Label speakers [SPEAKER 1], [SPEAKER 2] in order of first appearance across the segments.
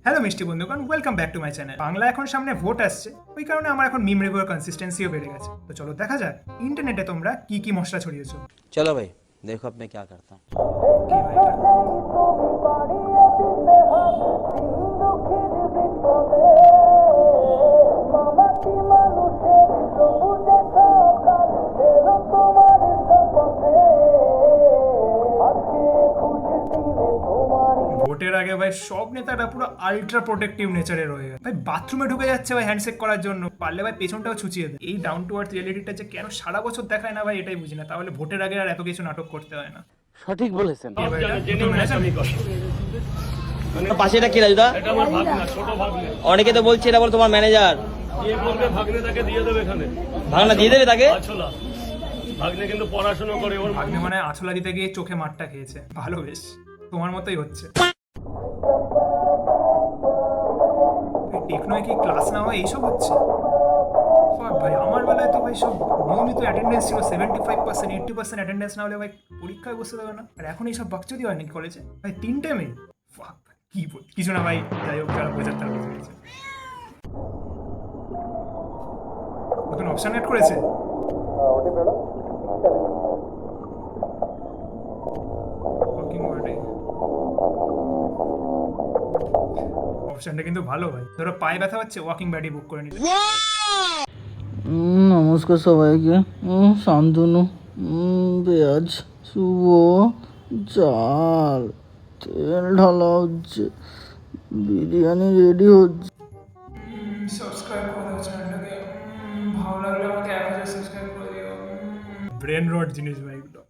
[SPEAKER 1] Hello মিষ্টি বন্ধুগণ, welcome back to my channel. Bangla এখন সামনে ভোট আসছে, ওই কারণে আমার এখন মিম রিভিউর কনসিস্টেন্সিও বেড়ে গেছে। তো চলো দেখা যাক ইন্টারনেটে তোমরা কি কি মশলা ছড়িয়েছো।
[SPEAKER 2] चलो भाई देखो अब मैं क्या करता हूँ।
[SPEAKER 1] কি ভাই এটা? ভোটের আগে ভাই সব নেতারা পুরো আলট্রা প্রোটেক্টিভ নেচারের হয়ে গেছে ভাই। বাথরুমে ঢুকে যাচ্ছে ভাই হ্যান্ডশেক করার জন্য, পারলে ভাই পেছনটাও ছুচিয়ে দেয়। এই ডাউন টু আর্থ রিয়েলিটিটা যে কেন সারা বছর দেখায় না ভাই, এটাই বুঝি না। তাহলে ভোটের আগে আর এত কিছু নাটক করতে হয় না।
[SPEAKER 2] সঠিক বলেছেন।
[SPEAKER 1] এ ভাই, এটা নতুন ম্যানেজার?
[SPEAKER 2] পাশেটা কি রাজুদা?
[SPEAKER 3] এটা আমার ভাগনা, ছোট ভাগনে।
[SPEAKER 2] অনেকে তো বলছে এটা বল তোমার ম্যানেজার।
[SPEAKER 3] এ বলবে ভাগনে তাকে দিয়ে দেবে এখানে।
[SPEAKER 2] ভাগনা দিয়ে দেবে তাকে?
[SPEAKER 3] আছলা ভাগনে কিন্তু পড়াশোনা করে, ওর
[SPEAKER 1] ভাগ্নে মানে আছলা দিতে গিয়ে চোখে মারটা খেয়েছে। ভালো, বেশ তোমার মতোই হচ্ছে। টেকনোয় কি ক্লাস না হয় এইসব হচ্ছে? Fuck ভাই, আমার বেলায় তো ভাই সব নিয়মিত অ্যাটেন্ডেন্স ছিল 75%, 80% অ্যাটেন্ডেন্স না হলে ভাই পরীক্ষায় বসতে দেবে না। আর এখন এইসব বাকচুদি হয় নাকি কলেজে ভাই? 3টে মেয়ে? Fuck ভাই, কি কিছু না ভাই, যাই হোক যারা বোঝার তারা বুঝে গেছে। নতুন অপশন অ্যাড করেছে। ওয়াকিং ওয়ার্ডে অপশনটা কিন্তু ভালো ভাই। ধরো পায়ে ব্যথা হচ্ছে, ওয়াকিং ব্যাডি বুক করে নিতে।
[SPEAKER 4] নমস্কার সবাইকে। শান্তনু, পেঁয়াজ, শুভ, চাল, তেল ঢালা হচ্ছে, বিরিয়ানি রেডি হচ্ছে।
[SPEAKER 1] সাবস্ক্রাইব করে দাও চ্যানেলটাকে। ভালো লাগলে আমাকে 1000 সাবস্ক্রাইব করে দিও। ব্রেন রট জিনিস ভাই এগুলো।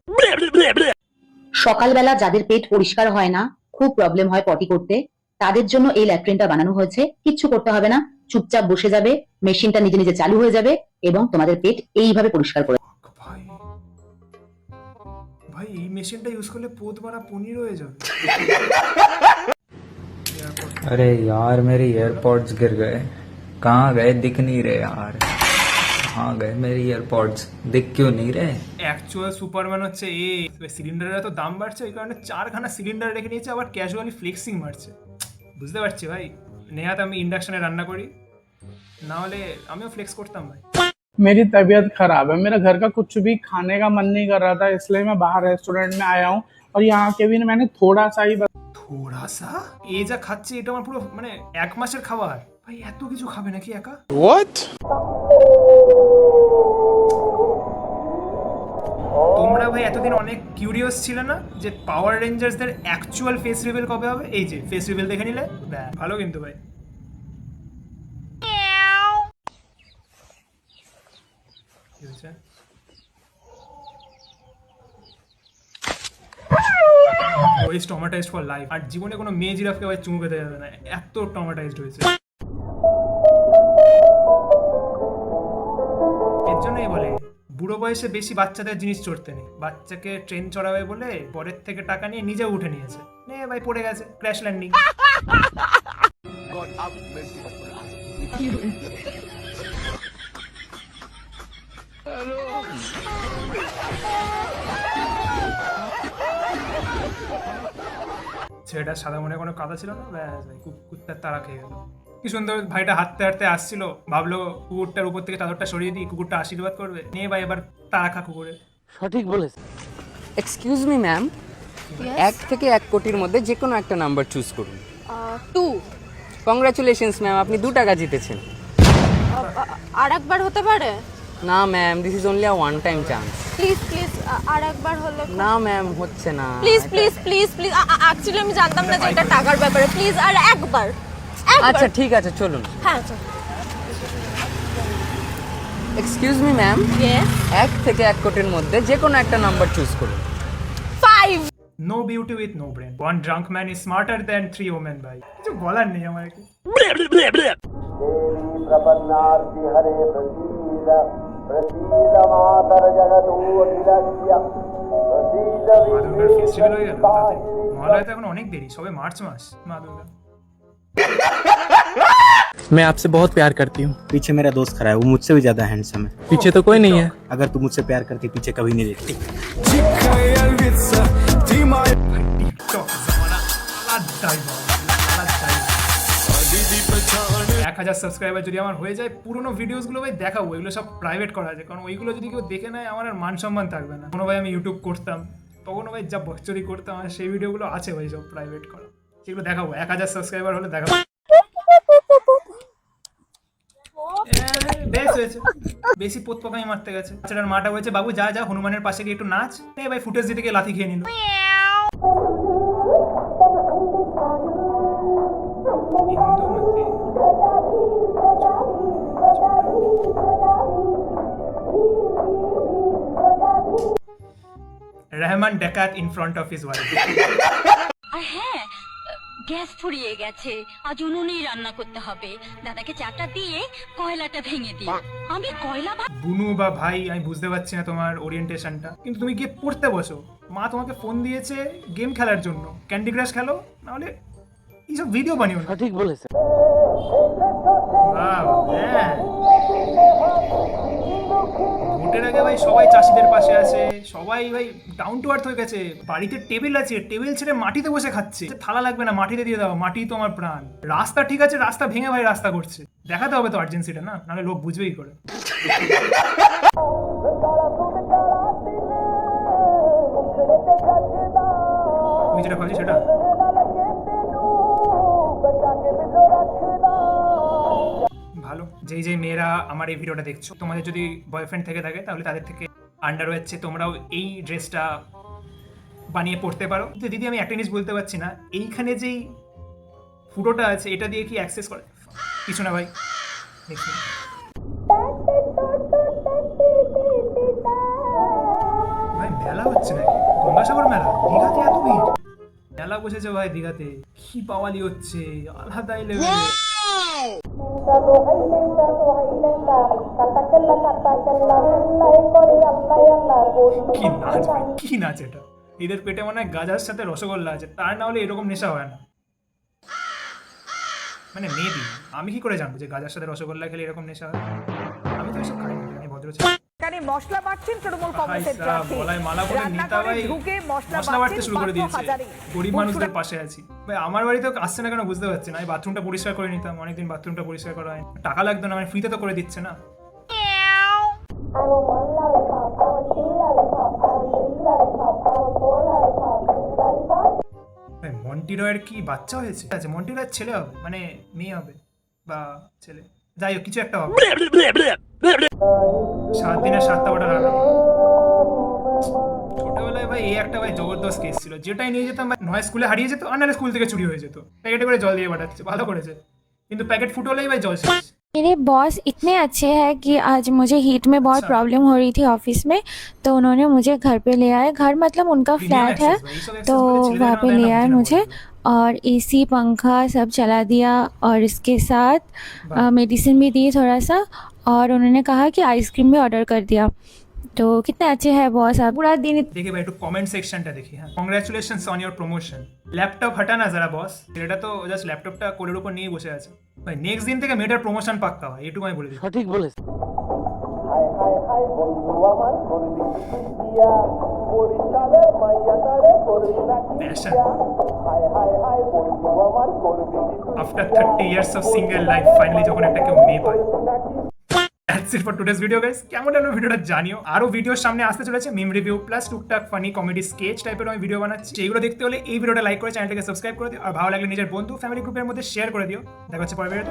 [SPEAKER 5] সকালবেলা যাদের পেট পরিষ্কার হয় না, খুব প্রবলেম হয় পটি করতে, তাদের জন্য এই ল্যাট্রিনটা বানানো হয়েছে। কিচ্ছু করতে হবে না, চুপচাপ বসে যাবে, মেশিনটা নিজে নিজে চালু হয়ে যাবে এবং তোমাদের পেট এইভাবে পরিষ্কার করে।
[SPEAKER 1] ভাই ভাই, এই মেশিনটা ইউজ করলে পোত বাড়া পনির হয়ে যাবে।
[SPEAKER 6] अरे यार मेरे एयरपॉड्स गिर गए। कहाँ गए? दिख नहीं रहे यार। कहाँ गए मेरे एयरपॉड्स? दिख क्यों नहीं रहे?
[SPEAKER 1] অ্যাকচুয়াল সুপারম্যান হচ্ছে এ। সিলিন্ডারের তো দাম বাড়ছে, ওই কারণে 4খানা সিলিন্ডার রেখে নিয়েছে, আবার ক্যাজুয়ালি ফ্লেক্সিং মারছে। বুঝতে পারছি ভাই, নেহাত আমি ইন্ডাকশনে রান্না করি, না হলে আমিও ফ্লেক্স করতাম ভাই।
[SPEAKER 7] मेरी तबीयत खराब है, मेरा घर का कुछ भी खाने का मन नहीं कर रहा था, इसलिए मैं बाहर रेस्टोरेंट में आया हूँ और यहाँ के भी मैंने थोड़ा सा ही
[SPEAKER 1] থোড়া সা? এ যা খাচ্ছে এটা আমার পুরো মানে 1 মাসের খাবার ভাই। এত কিছু খাবে নাকি একা? তোমরা ভাই এতদিন অনেক কিউরিয়াস ছিল না যে পাওয়ার রেঞ্জার্সদের অ্যাকচুয়াল ফেস রিভিল কবে হবে? এই যে ফেস রিভিল দেখে নিলে ব্যাস, ভালো কিন্তু ভাই। কি হয়েছে? ওই টমাটাইজড ফর লাইফ। আর জীবনে কোনো মেয়ে জিরাফকে ভাই চুমু খেতে যাবে না, এত টমাটাইজড হয়েছে। এর জন্যই বলে বুড়ো বয়সে বেশি বাচ্চাদের জিনিস চড়তে নেই। বাচ্চাকে ট্রেন চড়াবে বলে পরের থেকে টাকা নিয়ে নিজেও উঠে নিয়েছে, নে ভাই পড়ে গেছে, ক্র্যাশ ল্যান্ডিং। ছেলেটা সাদা মনে কোনো কাদা ছিল না, ব্যাস ভাই কুত্তার তারা খেয়ে গেল। কি সুন্দর ভাইটা হাঁটতে হাঁটতে আসছিল, ভাবলো কুকুরটার উপর থেকে চাদরটা সরিয়ে দিই, কুকুরটা আশীর্বাদ করবে। নিয়ে ভাই এবার তারা খা কুকুরে।
[SPEAKER 2] সঠিক বলেছেন।
[SPEAKER 8] এক্সকিউজ মি ম্যাম, 1 থেকে 1 কোটির মধ্যে যে কোনো একটা নাম্বার চুজ করুন।
[SPEAKER 9] 2।
[SPEAKER 8] কংগ্রাচুলেশনস ম্যাম, আপনি 2 টাকা জিতেছেন।
[SPEAKER 9] আর একবার হতে পারে?
[SPEAKER 8] না ma'am, this is only a one time chance.
[SPEAKER 9] Please please, আর একবার হলে।
[SPEAKER 8] না ম্যাম, হচ্ছে না।
[SPEAKER 9] Please please please please, actually আমি জানতাম না যে এটা টাকার ব্যাপারে। প্লিজ আর একবার।
[SPEAKER 8] আচ্ছা ঠিক আছে, চলুন।
[SPEAKER 9] হ্যাঁ চল।
[SPEAKER 8] Excuse me ma'am,
[SPEAKER 9] yes.
[SPEAKER 8] 1 থেকে 1 কোটির মধ্যে যে কোনো একটা নাম্বার চুজ করুন।
[SPEAKER 9] 5।
[SPEAKER 1] No beauty with no brain, one drunk man is smarter than 3 women ভাই। কিছু বলার নেই আমার কি।
[SPEAKER 10] प्रपन्नार्ति हरे प्रसीद प्रसीद मातर जगदोऽखिलस्य प्रसीद
[SPEAKER 1] মা দুর্গার ফেস্টিভ্যাল হয়ে গেল তাড়াতাড়ি। মহালয়া তো এখন অনেক দেরি, সবে মার্চ মাস। মা দুর্গা।
[SPEAKER 11] मैं आपसे बहुत प्यार करती हूँ।
[SPEAKER 2] पीछे मेरा दोस्त खड़ा है, वो मुझसे भी ज्यादा हैंडसम है।
[SPEAKER 11] पीछे तो कोई नहीं है।
[SPEAKER 2] अगर तू मुझसे प्यार करती पीछे कभी नहीं देखती।
[SPEAKER 1] টিকটক জামানা আলাদাই বাবা, আলাদাই। 1000 সাবস্ক্রাইবার যদি আমার হয়ে যায়, পুরোনো ভিডিওসগুলো ভাই দেখাবো, এগুলো সব প্রাইভেট করা আছে, কারণ ওইগুলো যদি কেউ দেখে নেয় আমার আর মান সম্মান থাকবে না। কোনো ভাই আমি ইউটিউব করতাম তখন ভাই যা বকচুরি করতাম, আর সেই ভিডিওগুলো আছে ভাই সব প্রাইভেট করা, সেগুলো দেখাবো 1000 সাবস্ক্রাইবার হলে দেখাবো। বেশ হয়েছে, বেশি পোত পাকামি মারতে গেছে। বাচ্চাটার মাটা বলছে বাবু যা যা হনুমানের পাশে গিয়ে একটু নাচ। ভাই ফুটেজ দিতে গিয়ে লাথি খেয়ে নিল। রহমান ডাকাত in front of his wife.
[SPEAKER 5] আর হ্যাঁ, গ্যাস ফুরিয়ে গেছে, আজ উনুনেই রান্না করতে হবে। দাদাকে চাটা দিয়ে কয়লাটা ভেঙে দিই। আমি কয়লা
[SPEAKER 1] বুনু বা ভাই, আমি বুঝতে পারছি না তোমার ওরিয়েন্টেশনটা, কিন্তু তুমি গিয়ে পড়তে বসো। মা তোমাকে ফোন দিয়েছে গেম খেলার জন্য, ক্যান্ডি ক্রাশ খেলো, নাহলে এইসব ভিডিও বানিও না।
[SPEAKER 2] ঠিক বলেছে।
[SPEAKER 1] হ্যাঁ, ভোটের আগে ভাই সবাই চাষিদের পাশে আছে, সবাই ভাই ডাউন টু আর্থ হয়ে গেছে। বাড়িতে টেবিল আছে, টেবিল ছেড়ে মাটিতে বসে খাচ্ছে। থালা লাগবে না, মাটিতে দিয়ে দাও, মাটি তো আমার প্রাণ। রাস্তা ঠিক আছে, রাস্তা ভেঙে ভাই রাস্তা করছে, দেখাতে হবে তো আর্জেন্সিটা, না নাহলে লোক বুঝবে কি করে। তুমি যেটা ভাবছি সেটা ভালো। যেই যেই মেয়েরা আমার এই ভিডিওটা দেখছো, তোমাদের যদি বয়ফ্রেন্ড থেকে থাকে তাহলে তাদের থেকে আন্ডারওয়্যার চেয়ে তোমরাও এই ড্রেসটা বানিয়ে পড়তে পারো। তো দিদি আমি একটা জিনিস বলতে পারছি না, এইখানে যেই ফুটোটা আছে এটা দিয়ে কি অ্যাক্সেস করে? কিছু না ভাই, দেখি ভাই মেলা হচ্ছে নাকি? গঙ্গাসাগর মেলা, দীঘাতে এত ভিড়। মেলা বসেছে ভাই দীঘাতে, কি পাওয়ালি হচ্ছে আলাদাই লেভেলে। কি নাচ ভাই, কি নাচ এটা! এদের পেটে মনে হয় গাজার সাথে রসগোল্লা আছে, তার না হলে এরকম নেশা হয় না। মানে মেবি, আমি কি করে জানবো যে গাজার সাথে রসগোল্লা খেলে এরকম নেশা হয়? আমি তো এসব খাই না, আমি ভদ্র ছেলে।
[SPEAKER 9] মশলা বাটছেন তৃণমূল কংগ্রেসের প্রার্থী,
[SPEAKER 1] গলায় মালা পরে নেতা ভাই মশলা বাটতে শুরু করে দিয়েছে। গরিব মানুষদের পাশে আছি ভাই। আমার বাড়িতেও আসছে না কেন বুঝতে পারছি না। আমি বাথরুমটা পরিষ্কার করে নিতাম, অনেকদিন বাথরুমটা পরিষ্কার করা হয়, টাকা লাগতো না, মানে ফ্রিতে তো করে দিচ্ছে না। মন্টি রয়ের কি বাচ্চা হয়েছে? আচ্ছা, মন্টি রয়ের ছেলে হবে, মানে মেয়ে হবে বা ছেলে, যাই হোক কিছু একটা হবে। 7 দিনে 7টা অর্ডার আলাদা। ছোটবেলায় ভাই এই একটা ভাই জবরদস্ত কেস ছিল, যেটাই নিয়ে যেতাম ভাই নয় স্কুলে হারিয়ে যেত, আর নাহলে স্কুল থেকে চুরি হয়ে যেত। প্যাকেটে করে জল দিয়ে পাঠাচ্ছে, ভালো করেছে, কিন্তু প্যাকেট ফুটোলেই ভাই জল শেষ।
[SPEAKER 9] मेरे बॉस इतने अच्छे हैं कि आज मुझे हीट में बहुत प्रॉब्लम हो रही थी ऑफिस में, तो उन्होंने मुझे घर पे ले आए। घर मतलब उनका फ्लैट है, तो वहाँ पे ले आए मुझे, और एसी पंखा सब चला दिया, और इसके साथ मेडिसिन भी दी थोड़ा सा, और उन्होंने कहा कि आइसक्रीम भी ऑर्डर कर दिया। तो कितने अच्छे हैं बॉस आप। पूरा दिन
[SPEAKER 1] देखिए भाई, একটু কমেন্ট সেকশনটা দেখি। হ্যাঁ, congratulations on your promotion. Laptop হটা না যারা বস, এটা তো জাস্ট ল্যাপটপটা কোলের উপর নিয়ে বসে আছে ভাই। নেক্সট দিন থেকে মেয়েটার প্রমোশন পাক্কা হয়, এটুকু আমি বলে দিই।
[SPEAKER 2] সঠিক বলেছে।
[SPEAKER 10] হায় হায় হায় বন্ধু আমার করবি দিয়া বরিশালের মাইয়াটারে করবি না
[SPEAKER 1] Passion.
[SPEAKER 10] হায় হায় হায় বন্ধু আমার করবি
[SPEAKER 1] after 30 years of single life finally যখন একটা কেউ মেয়ে পায়। That's it for today's video guys. কেমন লাগলো ভিডিওটা জানিও। আরো ভিডিওর সামনে আসতে চলেছে, মিম রিভিউ প্লাস টুকটাক ফানি কমেডি স্কেচ টাইপের আমি ভিডিও বানাচ্ছি। এইগুলো দেখতে হলে এই ভিডিওটা লাইক করে চ্যানেলটাকে সাবস্ক্রাইব করে দিও, আর ভালো লাগলে নিজের বন্ধু ফ্যামিলি গ্রুপের মধ্যে শেয়ার করে দিও। দেখা হচ্ছে পরের ভিডিওতে।